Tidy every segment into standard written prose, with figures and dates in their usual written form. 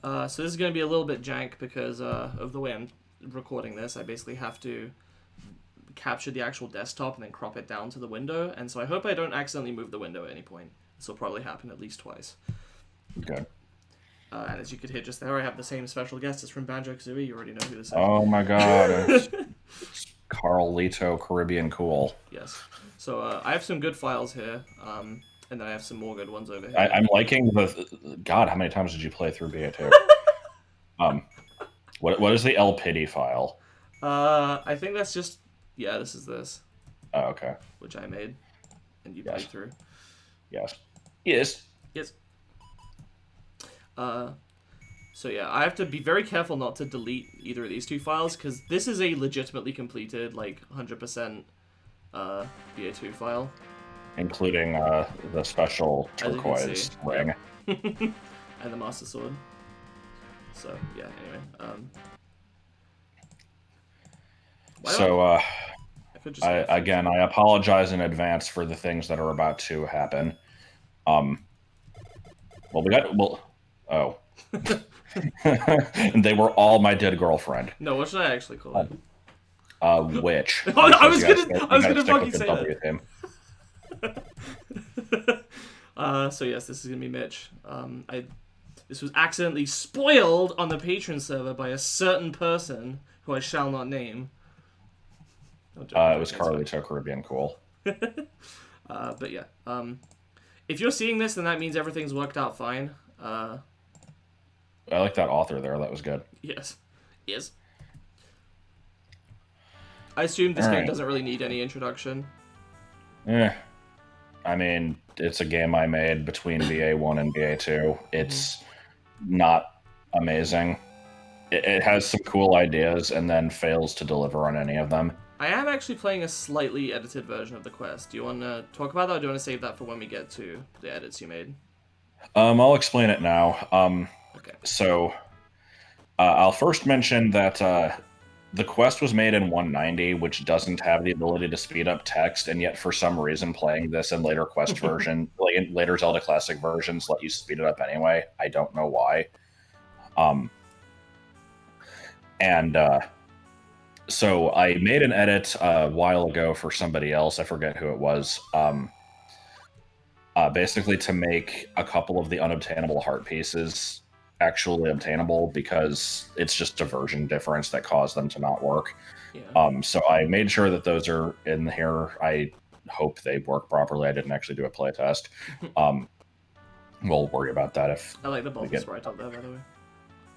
So this is going to be a little bit jank because of the way I'm recording this. I basically have to capture the actual desktop and then crop it down to the window. And so I hope I don't accidentally move the window at any point. This will probably happen at least twice. Good. And as you could hear just there, I have the same special guest. It's from Banjo-Kazooie. You already know who this is. Oh my god. It's Carlito Caribbean Cool. Yes. So I have some good files here. And then I have some more good ones over here. I'm liking the... God, how many times did you play through BA2? What is the El Pity file? I think that's just... Yeah, this is this. Oh, okay. Which I made. And you played through. Yes. Yes. Yes. So yeah, I have to be very careful not to delete either of these two files, because this is a legitimately completed, like, 100% BA2 file. Including the special turquoise ring. And the Master Sword. So, yeah, anyway. I apologize in advance for the things that are about to happen. And they were all my dead girlfriend. No, what should I actually call it? Witch. I was gonna fucking say that. So yes, this is gonna be Mitch. This was accidentally spoiled on the Patreon server by a certain person who I shall not name. It was Carlito Caribbean Cool. But yeah, if you're seeing this, then that means everything's worked out fine. I like that author there. That was good. Yes. Yes. I assume this game doesn't really need any introduction. I mean, it's a game I made between BA1 and BA2. It's not amazing. It has some cool ideas and then fails to deliver on any of them. I am actually playing a slightly edited version of the quest. Do you want to talk about that, or do you want to save that for when we get to the edits you made? I'll explain it now. Okay. So, I'll first mention that the quest was made in 190, which doesn't have the ability to speed up text, and yet for some reason playing this in later quest version, like in later Zelda Classic versions, let you speed it up anyway. I don't know why. So I made an edit a while ago for somebody else. I forget who it was. Basically to make a couple of the unobtainable heart pieces actually obtainable, because it's just a version difference that caused them to not work. Yeah. So I made sure that those are in here. I hope they work properly. I didn't actually do a playtest. We'll worry about that if I like the bulbous right up there, by the way.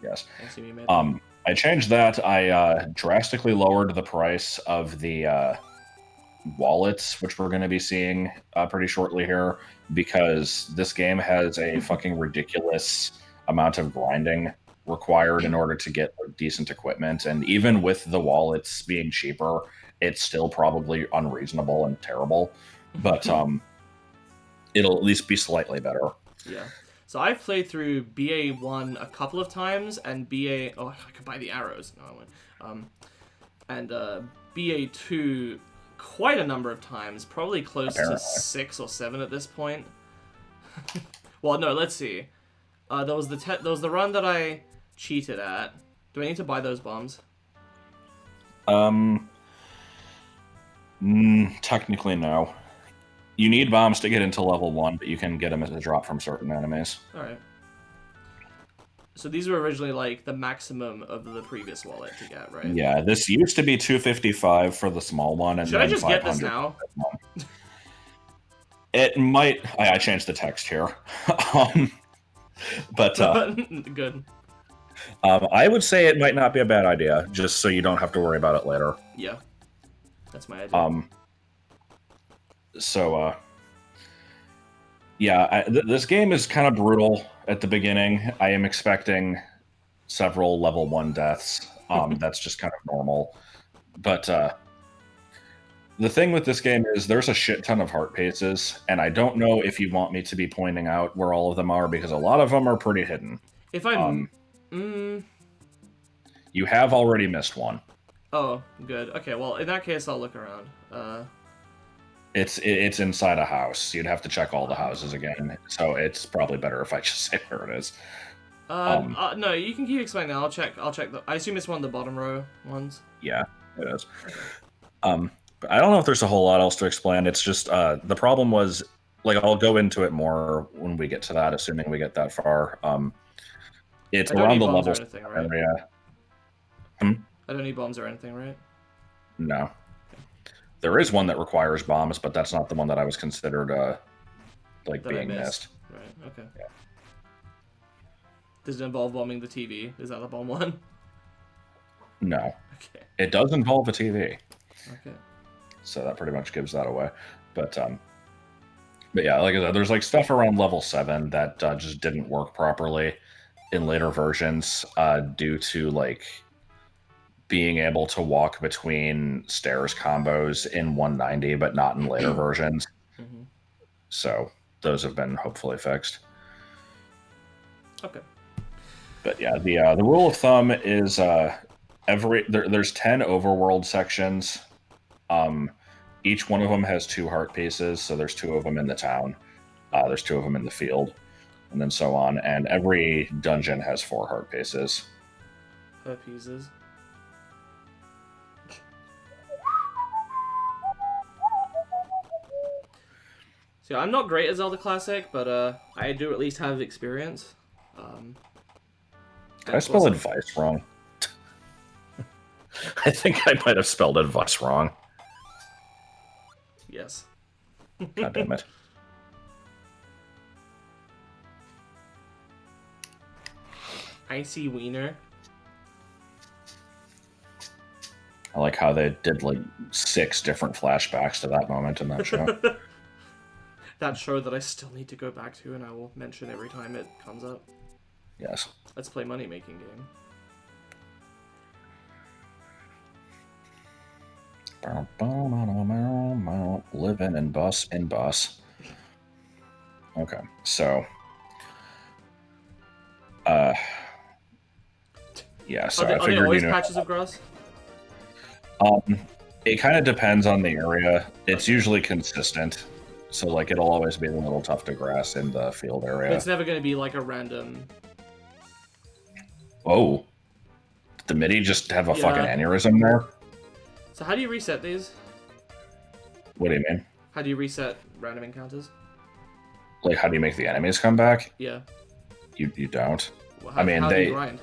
Yes. I see you made I changed that. I drastically lowered the price of the wallets, which we're going to be seeing pretty shortly here, because this game has a fucking ridiculous amount of grinding required in order to get decent equipment, and even with the wallets being cheaper, it's still probably unreasonable and terrible, but it'll at least be slightly better. Yeah. So I've played through BA1 a couple of times, and I could buy the arrows. No, I won't. And BA2 quite a number of times, probably close to 6 or 7 at this point. Well, no, let's see. There was the run that I cheated at. Do I need to buy those bombs? Technically, no. You need bombs to get into level 1, but you can get them as a drop from certain enemies. Alright. So these were originally, like, the maximum of the previous wallet to get, right? Yeah, this used to be 255 for the small one, and should then I just get this now? It might... I changed the text here. But... Good. I would say it might not be a bad idea, just so you don't have to worry about it later. Yeah. That's my idea. This game is kind of brutal at the beginning. I am expecting several level 1 deaths. That's just kind of normal. But the thing with this game is there's a shit ton of heart pieces, and I don't know if you want me to be pointing out where all of them are, because a lot of them are pretty hidden. If I'm... You have already missed one. Oh, good. Okay, well, in that case, I'll look around. It's inside a house. You'd have to check all the houses again, so it's probably better if I just say where it is. No, you can keep explaining. I'll check. I assume it's one of the bottom row ones. Yeah, it is. But I don't know if there's a whole lot else to explain. It's just the problem was, like, I'll go into it more when we get to that, assuming we get that far. It's I don't around need the bombs or level anything, right? area. I don't need bombs or anything, right? No. There is one that requires bombs, but that's not the one that I was considered like That being I missed. Right. Okay. Yeah. Does it involve bombing the TV? Is that the bomb one? No. Okay. It does involve a TV. Okay. So that pretty much gives that away. But yeah, like I said, there's like stuff around level 7 that just didn't work properly in later versions due to like being able to walk between stairs combos in 190, but not in later versions. Mm-hmm. So those have been hopefully fixed. Okay. But yeah, the rule of thumb is there's 10 overworld sections. Each one of them has 2 heart pieces, so there's 2 of them in the town. There's 2 of them in the field, and then so on. And every dungeon has 4 heart pieces. Heart pieces. So I'm not great at Zelda Classic, but I do at least have experience. Did I spell advice wrong? I think I might have spelled advice wrong. Yes. God damn it. Icy Wiener. I like how they did like 6 different flashbacks to that moment in that show. That show that I still need to go back to, and I will mention every time it comes up. Yes. Let's play money making game. Living in bus. Okay, so yeah, so Are I there figured always patches of grass? It kind of depends on the area. It's usually consistent, so like it'll always be a little tough to grass in the field area. But it's never going to be like a random. Oh, did the MIDI just have a fucking aneurysm there? So how do you reset these? What do you mean? How do you reset random encounters? Like, how do you make the enemies come back? Yeah. You don't. Well, I mean, how they. do you grind?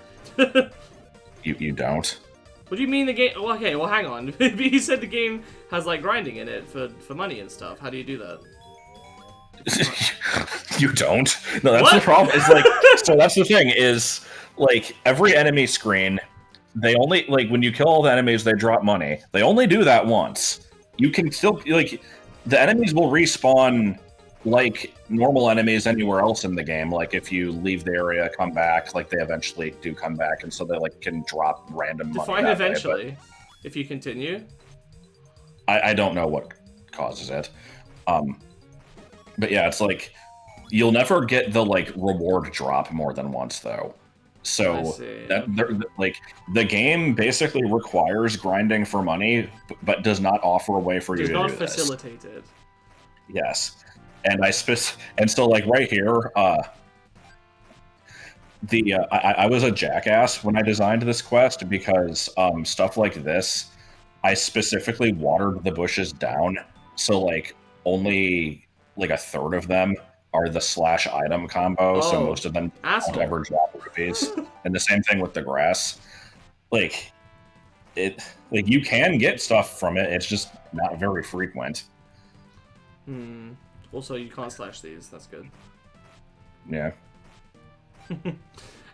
you don't. What do you mean the game? Well, okay, well, hang on. You said the game has like grinding in it for money and stuff. How do you do that? You don't. No, that's What? the problem. Is like, so that's the thing. Is like every enemy screen, they only like when you kill all the enemies, they drop money. They only do that once. You can still like the enemies will respawn like normal enemies anywhere else in the game. Like if you leave the area, come back, like they eventually do come back, and so they like can drop random money. Define that eventually. way, if you continue. I don't know what causes it. But yeah, it's like you'll never get the like reward drop more than once though. So that like the game basically requires grinding for money, but does not offer a way for you to do this. Does not facilitate it. Yes, and and so like right here, I was a jackass when I designed this quest because stuff like this, I specifically watered the bushes down, so like only like a third of them are the slash item combo, so most of them don't ever drop rupees. And the same thing with the grass. Like you can get stuff from it, it's just not very frequent. Also, you can't slash these. That's good. Yeah.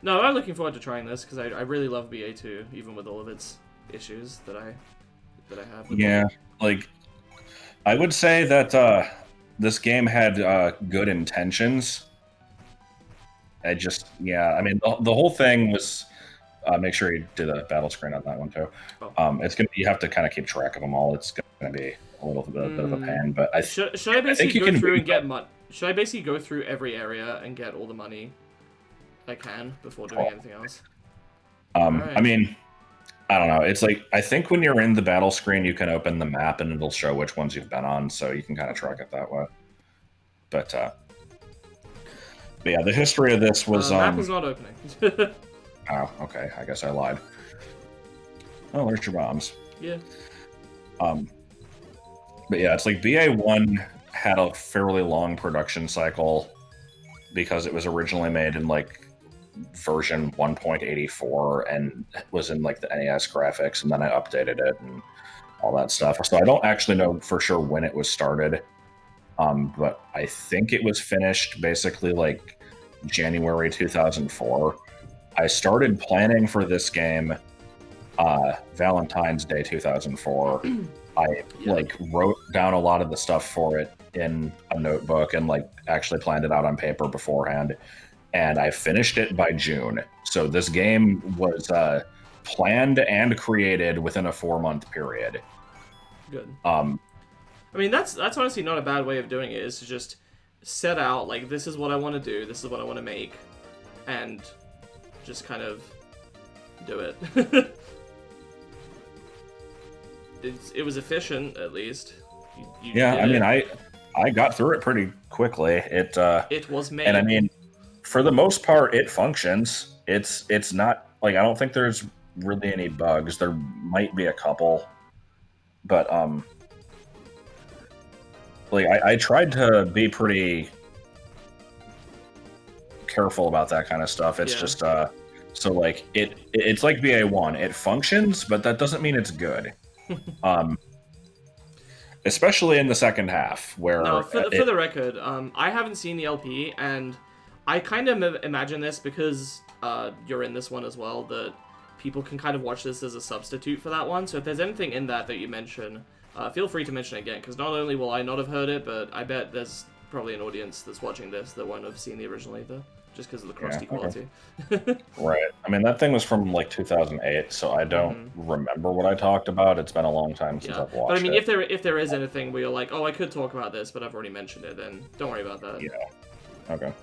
No, I'm looking forward to trying this because I really love BA2, even with all of its issues that I have. Yeah, like I would say that this game had good intentions. I mean, the whole thing was. Make sure you do the battle screen on that one too. It's gonna you have to kind of keep track of them all. It's gonna be a little bit of a pain, but should I basically go through and get Should I basically go through every area and get all the money I can before doing anything else? Right. I mean, I don't know. It's like I think when you're in the battle screen, you can open the map and it'll show which ones you've been on, so you can kind of track it that way. But But yeah, the history of this was map is not opening. Oh, okay. I guess I lied. Oh, there's your bombs. Yeah. But yeah, it's like BA1 had a fairly long production cycle because it was originally made in like version 1.84 and was in like the NES graphics, and then I updated it and all that stuff. So I don't actually know for sure when it was started. But I think it was finished basically like January 2004. I started planning for this game Valentine's Day 2004. I like wrote down a lot of the stuff for it in a notebook and like actually planned it out on paper beforehand. And I finished it by June. So this game was planned and created within a 4-month period. Good. I mean, that's honestly not a bad way of doing it, is to just set out, like, this is what I want to do, this is what I want to make, and just kind of do it. It was efficient, at least. You I mean, I got through it pretty quickly. It was made. And I mean, for the most part, it functions. It's not, like, I don't think there's really any bugs. There might be a couple. But, like, I tried to be pretty careful about that kind of stuff. It's just so like it's like BA1. It functions, but that doesn't mean it's good. Especially in the second half, where no, for the record, I haven't seen the LP, and I kind of imagine this because you're in this one as well, that people can kind of watch this as a substitute for that one. So if there's anything in that you mention, feel free to mention it again, because not only will I not have heard it, but I bet there's probably an audience that's watching this that won't have seen the original either, just because of the crusty quality. Right. I mean, that thing was from like 2008, so I don't remember what I talked about. It's been a long time since I've watched it. But I mean, if there is anything where you're like, oh, I could talk about this, but I've already mentioned it, then don't worry about that. Yeah. Okay.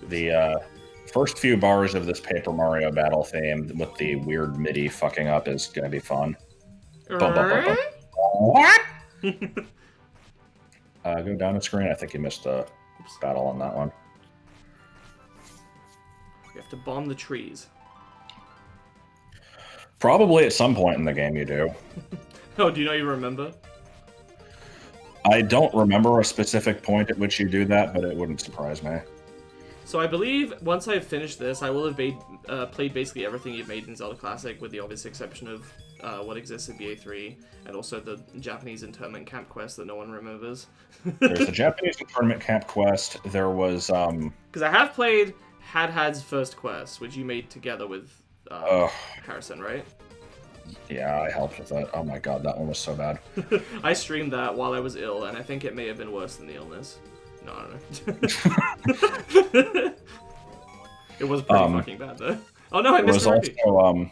The first few bars of this Paper Mario battle theme with the weird MIDI fucking up is gonna be fun. Go down the screen. I think you missed the battle on that one. You have to bomb the trees. Probably at some point in the game you do. Oh, do you not even remember? I don't remember a specific point at which you do that, but it wouldn't surprise me. So I believe once I've finished this, I will have played basically everything you've made in Zelda Classic, with the obvious exception of what exists in BA3, and also the Japanese internment camp quest that no one remembers. There's the Japanese internment camp quest. There was... Because I have played Had's first quest, which you made together with Harrison, right? Yeah, I helped with that. Oh my god, that one was so bad. I streamed that while I was ill, and I think it may have been worse than the illness. No, I don't know. It was pretty fucking bad, though. Oh no, I missed the also,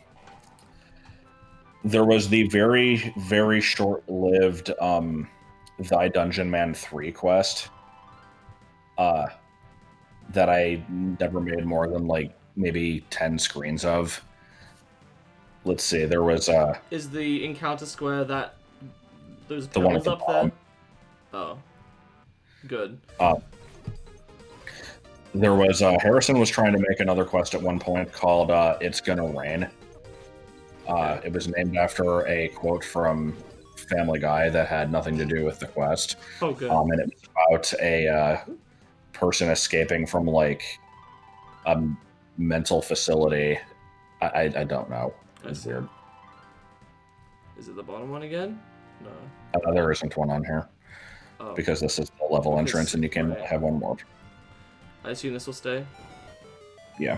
there was the very, very short-lived Thy Dungeon Man 3 quest that I never made more than, like, maybe 10 screens of. Let's see, there was... Is the encounter square that... There's the one at the up bottom. There? Oh. Good. There was Harrison was trying to make another quest at one point called "It's Gonna Rain." It was named after a quote from Family Guy that had nothing to do with the quest. Oh, good. And it was about a person escaping from like a mental facility. I don't know. It's weird. Is it the bottom one again? No. There isn't one on here. Oh. Because this is the level entrance, and you can have one more. I assume this will stay? Yeah.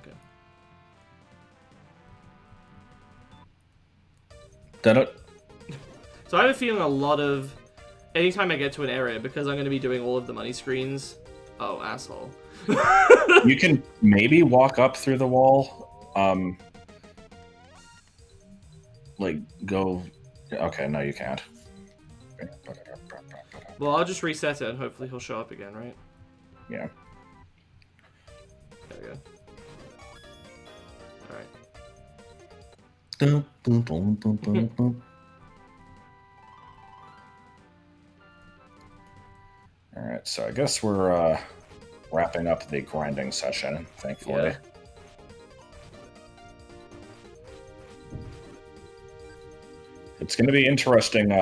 Okay. Did it? So I have a feeling a lot of... Anytime I get to an area, because I'm going to be doing all of the money screens... Oh, asshole. You can maybe walk up through the wall. Like, go... Okay, no, you can't. Well, I'll just reset it and hopefully he'll show up again, right? Yeah. There we go. Alright. Alright, so I guess we're wrapping up the grinding session, thankfully. Yeah. It's going to be interesting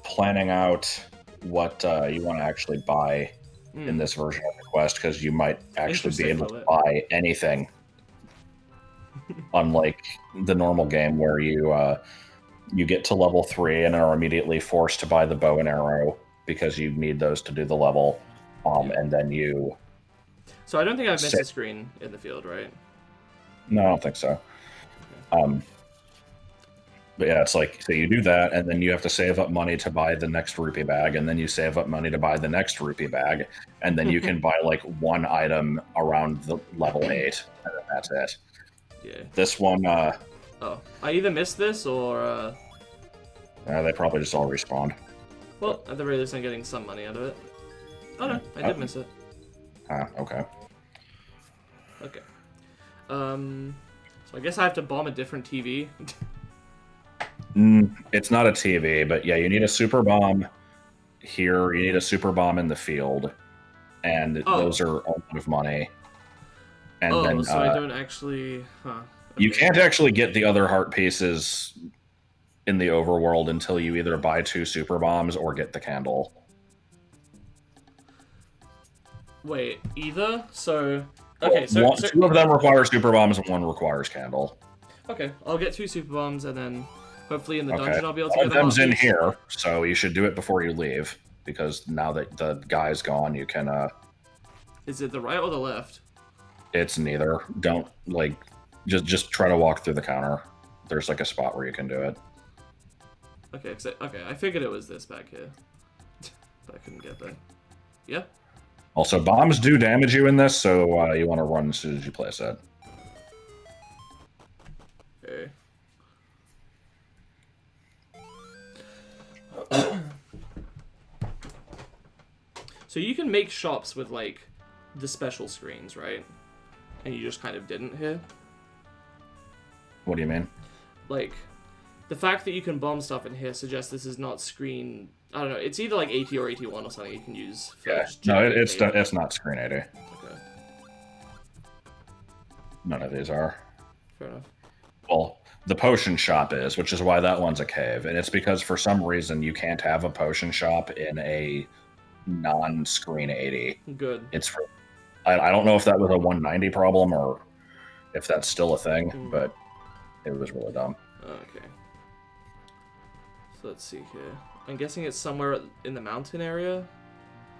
planning out what you want to actually buy in this version of the quest, because you might actually be able to buy anything. Unlike the normal game where you get to level 3 and are immediately forced to buy the bow and arrow because you need those to do the level, and then you... So I don't think I've missed a screen in the field, right? No, I don't think so. Okay. But yeah, it's like, so you do that, and then you have to save up money to buy the next rupee bag, and then you save up money to buy the next rupee bag, and then you can buy like one item around the level 8, and then that's it. Yeah. This one, oh, I either missed this or, they probably just all respawned. Well, at the very least I'm getting some money out of it. Oh no, I did miss it. Okay. Okay. So I guess I have to bomb a different TV. It's not a TV, but yeah, you need a super bomb here. You need a super bomb in the field, and those are a lot of money. And then, so I don't actually... Huh. Okay. You can't actually get the other heart pieces in the overworld until you either buy 2 super bombs or get the candle. Wait, either? So... Okay, so 2 of them require super bombs and 1 requires candle. Okay, I'll get 2 super bombs and then hopefully in the dungeon I'll be able to get them. One of them's in here, so you should do it before you leave, because now that the guy's gone, you can... Is it the right or the left? It's neither. Don't, like... Just try to walk through the counter. There's like a spot where you can do it. Okay, I figured it was this back here. But I couldn't get there. Yeah? Also, bombs do damage you in this, so you want to run as soon as you place it. Okay. So you can make shops with, like, the special screens, right? And you just kind of didn't here? What do you mean? Like, the fact that you can bomb stuff in here suggests this is not screen... I don't know, it's either like 80 or 81 or something you can use. Yeah, no, it's not screen 80. Okay. None of these are. Fair enough. Well, the potion shop is, which is why that one's a cave. And it's because for some reason you can't have a potion shop in a non-screen 80. Good. It's for... I don't know if that was a 190 problem or if that's still a thing, but it was really dumb. Okay. So let's see here. I'm guessing it's somewhere in the mountain area?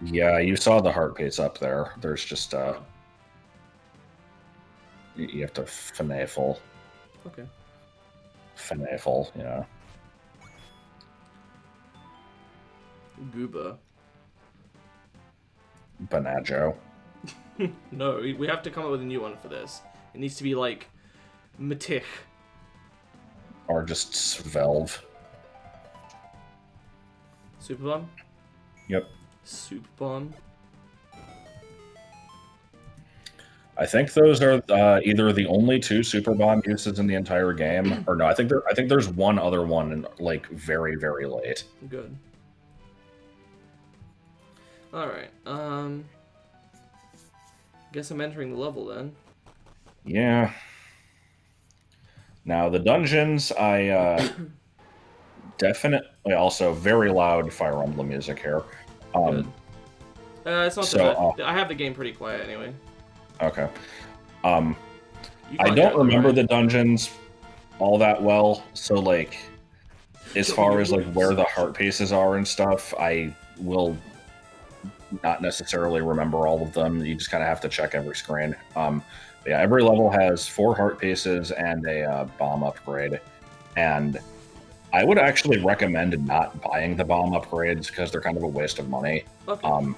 Yeah, you saw the heart piece up there. There's just, you have to finagle. Okay. Finagle, yeah. Gooba. Banajo. No, we have to come up with a new one for this. It needs to be like Matich. Or just Svelv. Super Bomb? Yep. Super Bomb. I think those are either the only 2 super bomb uses in the entire game, or no. I think there's one other one, like very, very late. Good. All right. Guess I'm entering the level then. Yeah. Now the dungeons, I definitely also very loud Fire Emblem music here. Good. It's not so bad. I have the game pretty quiet anyway. Okay. I don't remember the dungeons all that well, so like, as far as like where the heart pieces are and stuff, I will not necessarily remember all of them. You just kind of have to check every screen. Yeah, every level has 4 heart pieces and a bomb upgrade, and I would actually recommend not buying the bomb upgrades because they're kind of a waste of money. Okay.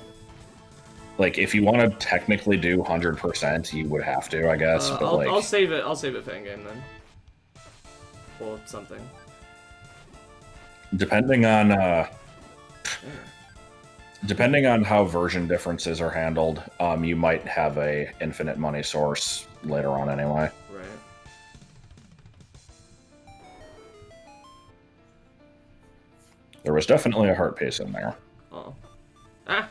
Like, if you want to technically do 100%, you would have to, I guess. But I'll save it. I'll save it for endgame then, or something. Depending on how version differences are handled, you might have a infinite money source later on anyway. Right. There was definitely a heart piece in there. Oh. Ah!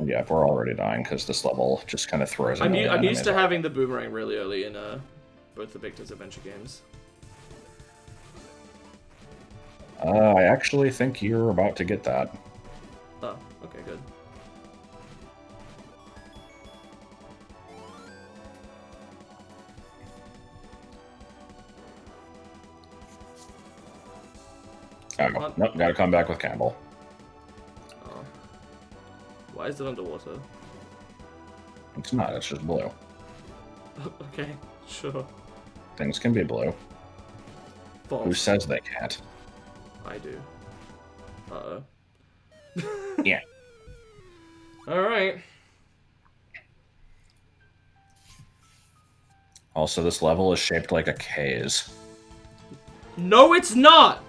Yeah, we're already dying because this level just kind of throws. I'm used to having the boomerang really early in both the Victor's Adventure games. I actually think you're about to get that. Oh, okay, good. Oh, nope, gotta come back with Campbell. Oh. Why is it underwater? It's not, it's just blue. Okay, sure. Things can be blue. False. Who says they can't? I do. Uh-oh. Yeah. Alright. Also, this level is shaped like a K's. No, it's not!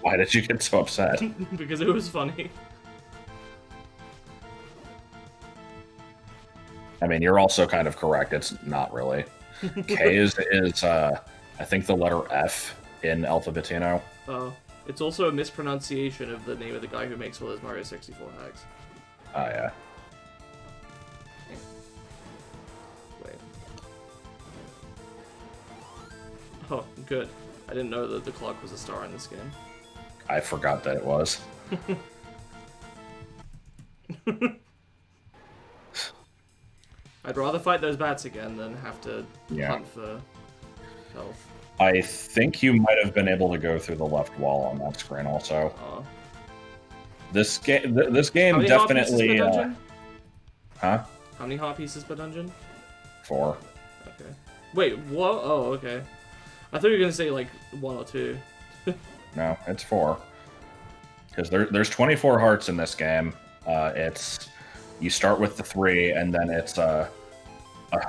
Why did you get so upset? Because it was funny. I mean, you're also kind of correct. It's not really. K is I think, the letter F in Alphabetino. Oh. It's also a mispronunciation of the name of the guy who makes all those Mario 64 hacks. Oh, yeah. Wait. Oh, good. I didn't know that the clock was a star in this game. I forgot that it was. I'd rather fight those bats again than have to hunt for health. I think you might have been able to go through the left wall on that screen also. This game definitely... Huh? How many heart pieces per dungeon? 4. Okay. Wait, what? Oh, okay. I thought you were going to say, like, 1 or 2. No, it's 4. Because there's 24 hearts in this game. You start with the 3, and then it's a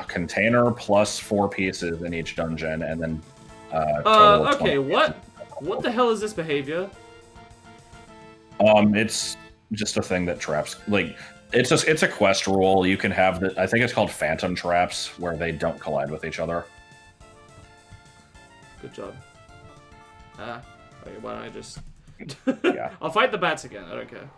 container plus 4 pieces in each dungeon, and then total of okay, 20 what? pieces. What the hell is this behavior? It's just a thing that traps, like, it's a quest rule. You can have I think it's called phantom traps, where they don't collide with each other. Good job. Okay, why don't I just... Yeah. I'll fight the bats again, I don't care.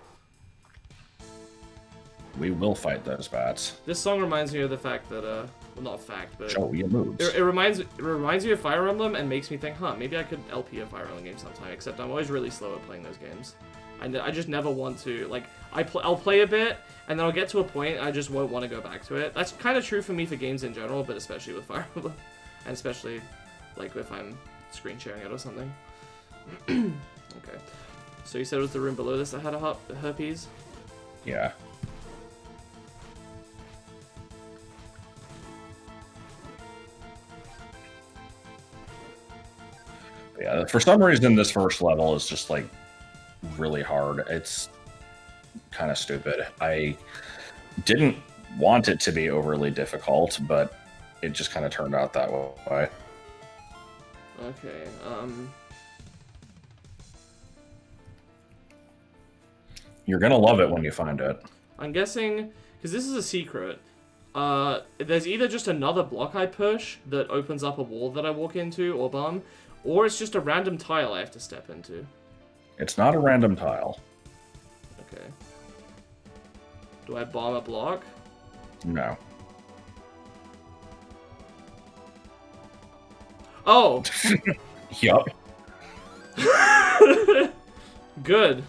We will fight those bats. This song reminds me of the fact that, well, not a fact, but... Show your moves. It reminds me of Fire Emblem and makes me think, huh, maybe I could LP a Fire Emblem game sometime, except I'm always really slow at playing those games. I just never want to, like, I'll play a bit, and then I'll get to a point, I just won't want to go back to it. That's kind of true for me for games in general, but especially with Fire Emblem. And especially, like, if I'm screen sharing it or something. Okay. So you said it was the room below this that had a herpes? Yeah. Yeah, for some reason this first level is just, like, really hard. It's kind of stupid. I didn't want it to be overly difficult, but it just kind of turned out that way. Okay, You're gonna love it when you find it. I'm guessing, because this is a secret, there's either just another block I push that opens up a wall that I walk into, or bomb, or it's just a random tile I have to step into. It's not a random tile. Okay. Do I bomb a block? No. Oh! Yup. Good.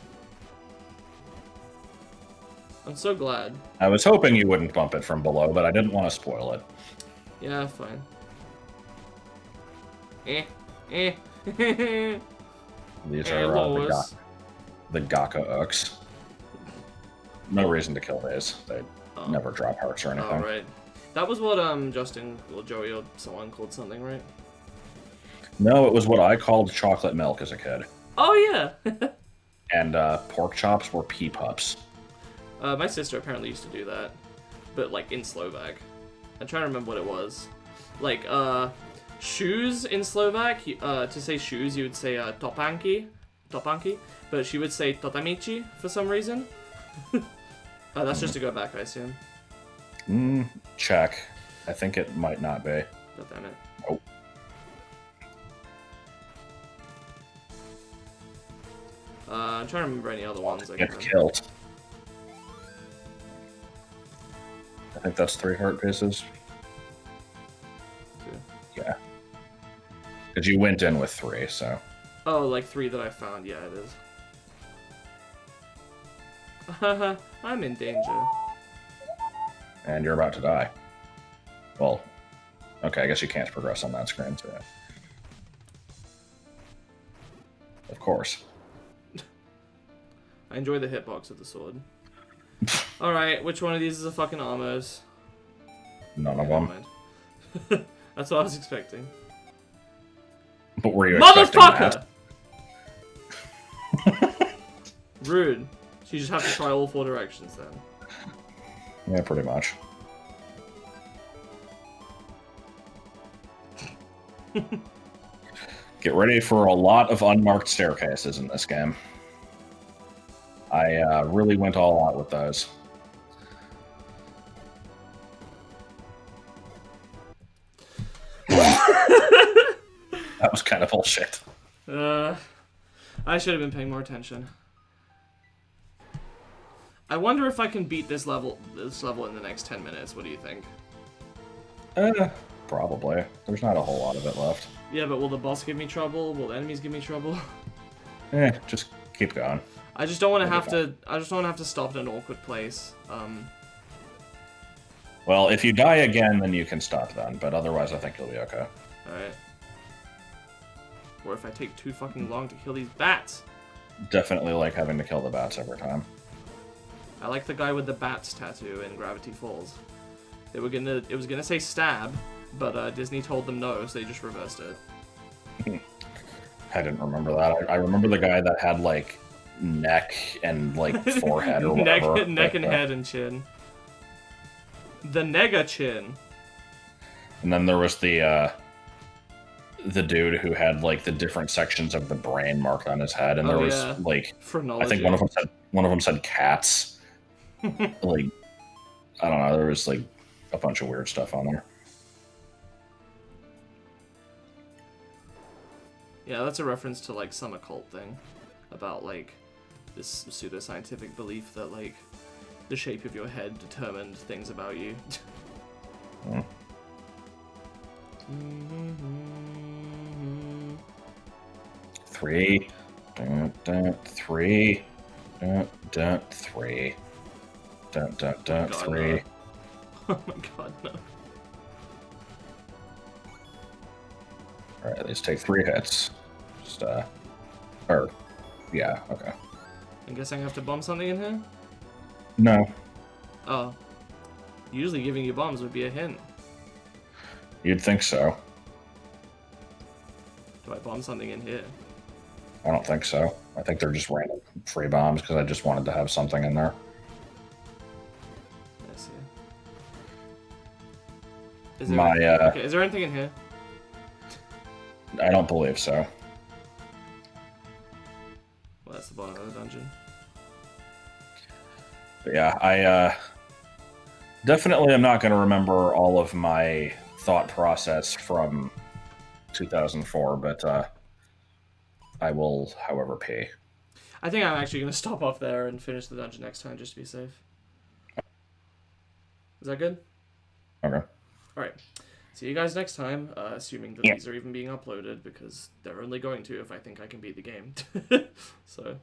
I'm so glad. I was hoping you wouldn't bump it from below, but I didn't want to spoil it. Yeah, fine. These are the Gaka Ooks. No reason to kill these. They never drop hearts or anything. Oh, right. That was what Justin or Joey or someone called something, right? No, it was what I called chocolate milk as a kid. Oh, yeah! And pork chops were pea pups. My sister apparently used to do that, but, like, in Slovak. I'm trying to remember what it was. Like, shoes in Slovak, to say shoes, you would say topanky, but she would say totamichi for some reason. That's just to go back, I assume. Check. I think it might not be. God damn it. Oh. I'm trying to remember any other ones. I Get can. killed. I think that's 3 heart pieces. Okay. Yeah. Because you went in with 3, so. Oh, like 3 that I found. Yeah, it is. I'm in danger. And you're about to die. Well, okay, I guess you can't progress on that screen, so. Of course. I enjoy the hitbox of the sword. Alright, which one of these is a fucking armors? None of Never them. mind. That's what I was expecting. But were you expecting that? Motherfucker! Rude. So you just have to try all 4 directions then. Yeah, pretty much. Get ready for a lot of unmarked staircases in this game. I really went all out with those. That was kind of bullshit. I should have been paying more attention. I wonder if I can beat this level in the next 10 minutes. What do you think? Probably. There's not a whole lot of it left. Yeah, but will the boss give me trouble? Will the enemies give me trouble? Just keep going. I just don't want to have to. I just don't want to have to stop in an awkward place. Well, if you die again, then you can stop then. But otherwise, I think you'll be okay. All right. Or if I take too fucking long to kill these bats. Definitely like having to kill the bats every time. I like the guy with the bats tattoo in Gravity Falls. It was gonna say stab, but Disney told them no, so they just reversed it. I didn't remember that. I remember the guy that had like neck and like forehead or whatever. neck and head and chin. The nega chin. And then there was the dude who had like the different sections of the brain marked on his head, and there was like phrenology. I think one of them said cats. Like I don't know. There was like a bunch of weird stuff on there. Yeah, that's a reference to like some occult thing about like this pseudoscientific belief that like the shape of your head determined things about you. Hmm. 3. 3. 3. 3. Oh my god, no. Alright, these take 3 hits. Just, yeah, okay. I'm guessing I have to bomb something in here? No. Oh. Usually giving you bombs would be a hint. You'd think so. Do I bomb something in here? I don't think so. I think they're just random free bombs because I just wanted to have something in there. I see. Is there Okay, is there anything in here? I don't believe so. Well, that's the bottom of the dungeon. But yeah, I definitely am not going to remember all of my thought process from 2004, but I will, however, pay. I think I'm actually going to stop off there and finish the dungeon next time just to be safe. Is that good? Okay. Alright. See you guys next time, assuming that these are even being uploaded, because they're only going to if I think I can beat the game. So...